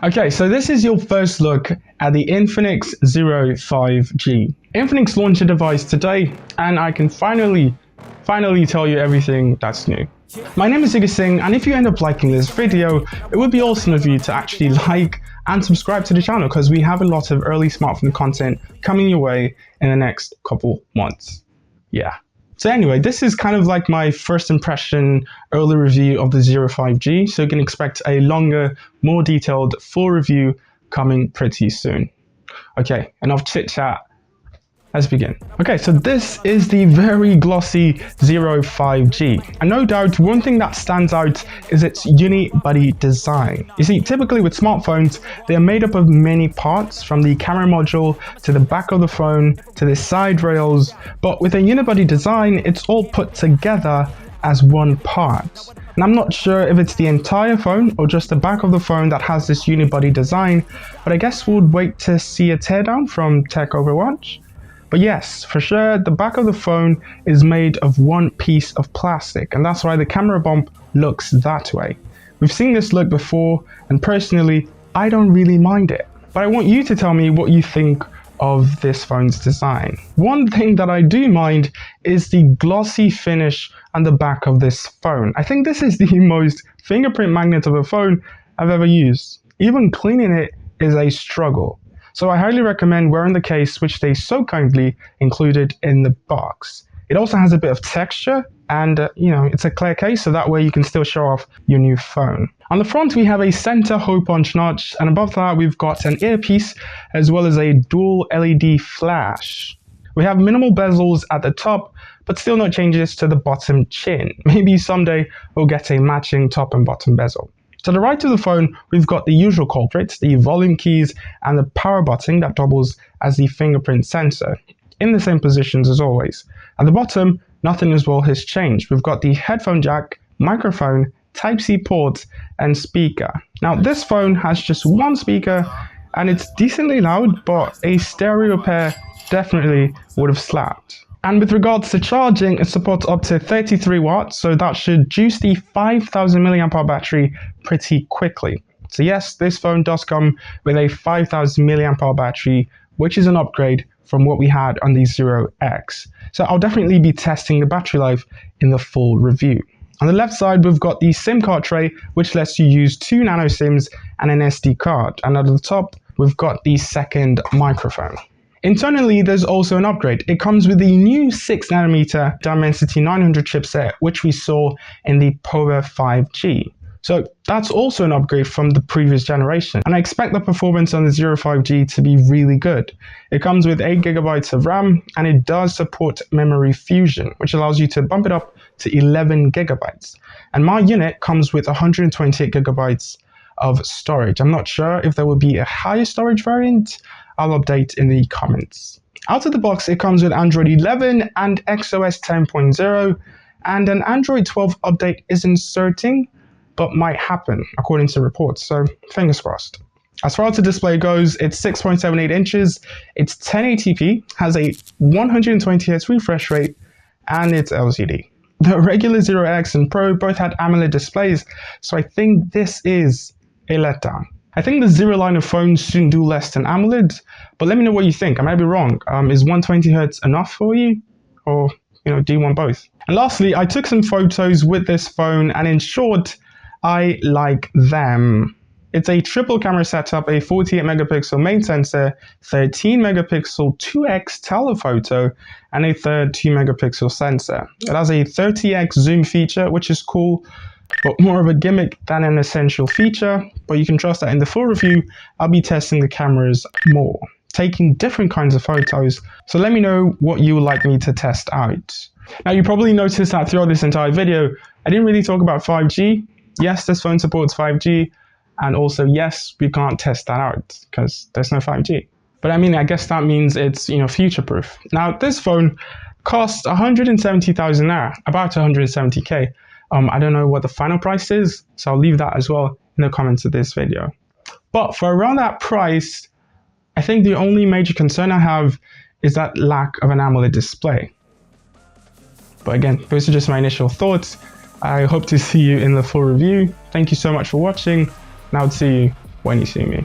Okay, so this is your first look at the Infinix 05G. Infinix launched a device today, and I can finally tell you everything that's new. My name is Ziggy Singh, and if you end up liking this video, it would be awesome of you to actually like and subscribe to the channel because we have a lot of early smartphone content coming your way in the next couple months. Yeah. So anyway, this is kind of like my first impression early review of the 05G, so you can expect a longer, more detailed full review coming pretty soon. Okay, enough chit chat. Let's begin. Okay, so this is the very glossy 05G. And no doubt, one thing that stands out is its unibody design. You see, typically with smartphones, they are made up of many parts, from the camera module to the back of the phone to the side rails. But with a unibody design, it's all put together as one part. And I'm not sure if it's the entire phone or just the back of the phone that has this unibody design, but I guess we'll wait to see a teardown from Tech Overwatch. But yes, for sure, the back of the phone is made of one piece of plastic, and that's why the camera bump looks that way. We've seen this look before, and personally, I don't really mind it. But I want you to tell me what you think of this phone's design. One thing that I do mind is the glossy finish on the back of this phone. I think this is the most fingerprint magnet of a phone I've ever used. Even cleaning it is a struggle. So I highly recommend wearing the case, which they so kindly included in the box. It also has a bit of texture and, it's a clear case, so that way you can still show off your new phone. On the front, we have a center hole punch notch, and above that, we've got an earpiece as well as a dual LED flash. We have minimal bezels at the top, but still no changes to the bottom chin. Maybe someday we'll get a matching top and bottom bezel. To the right of the phone, we've got the usual culprits, the volume keys and the power button that doubles as the fingerprint sensor, in the same positions as always. At the bottom, nothing as well has changed. We've got the headphone jack, microphone, Type-C port, and speaker. Now, this phone has just one speaker, and it's decently loud, but a stereo pair definitely would have slapped. And with regards to charging, it supports up to 33 watts, so that should juice the 5000 mAh battery pretty quickly. So yes, this phone does come with a 5000 mAh battery, which is an upgrade from what we had on the 0X. So I'll definitely be testing the battery life in the full review. On the left side, we've got the SIM card tray, which lets you use 2 nano SIMs and an SD card. And at the top, we've got the second microphone. Internally, there's also an upgrade. It comes with the new 6nm Dimensity 900 chipset, which we saw in the Power 5G. So that's also an upgrade from the previous generation. And I expect the performance on the 05G to be really good. It comes with 8GB of RAM, and it does support memory fusion, which allows you to bump it up to 11GB. And my unit comes with 128GB of storage. I'm not sure if there will be a higher storage variant. I'll update in the comments. Out of the box, it comes with Android 11 and XOS 10.0, and an Android 12 update is inserting, but might happen according to reports, so fingers crossed. As far as the display goes, it's 6.78 inches, it's 1080p, has a 120Hz refresh rate, and it's LCD. The regular 0X and Pro both had AMOLED displays, so I think this is a letdown. I think the Zero line of phones shouldn't do less than AMOLED, but let me know what you think. I might be wrong. Is 120Hz enough for you? Or, do you want both? And lastly, I took some photos with this phone, and in short, I like them. It's a triple camera setup, a 48 megapixel main sensor, 13 megapixel 2x telephoto, and a third 2 megapixel sensor. It has a 30x zoom feature, which is cool, but more of a gimmick than an essential feature. But you can trust that in the full review, I'll be testing the cameras more, taking different kinds of photos. So let me know what you would like me to test out. Now, you probably noticed that throughout this entire video, I didn't really talk about 5G. Yes, this phone supports 5G. And also, yes, we can't test that out because there's no 5G. But I guess that means it's, future-proof. Now, this phone costs 170,000 naira, about 170k. I don't know what the final price is, so I'll leave that as well in the comments of this video. But for around that price, I think the only major concern I have is that lack of an AMOLED display. But again, those are just my initial thoughts. I hope to see you in the full review. Thank you so much for watching, and I'll see you when you see me.